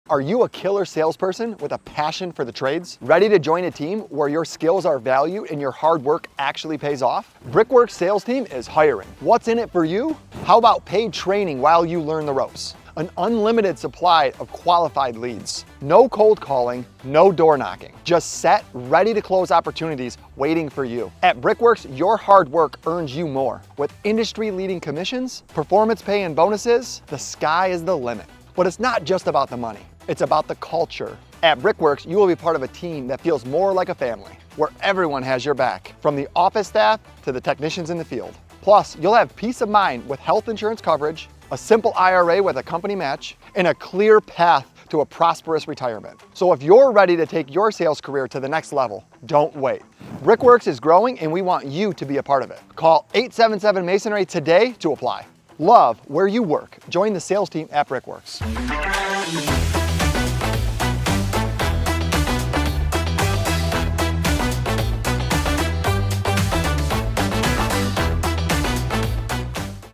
Are you a killer salesperson with a passion for the trades? Ready to join a team where your skills are valued and your hard work actually pays off? Brickworks sales team is hiring. What's in it for you? How about paid training while you learn the ropes? An unlimited supply of qualified leads. No cold calling, no door knocking. Just set, ready to close opportunities waiting for you. At Brickworks, your hard work earns you more. With industry-leading commissions, performance pay and bonuses, the sky is the limit. But it's not just about the money. It's about the culture. At Brickworks, you will be part of a team that feels more like a family, where everyone has your back, from the office staff to the technicians in the field. Plus, you'll have peace of mind with health insurance coverage, a simple IRA with a company match, and a clear path to a prosperous retirement. So if you're ready to take your sales career to the next level, don't wait. Brickworks is growing and we want you to be a part of it. Call 877-MASONRY today to apply. Love where you work. Join the sales team at Brickworks.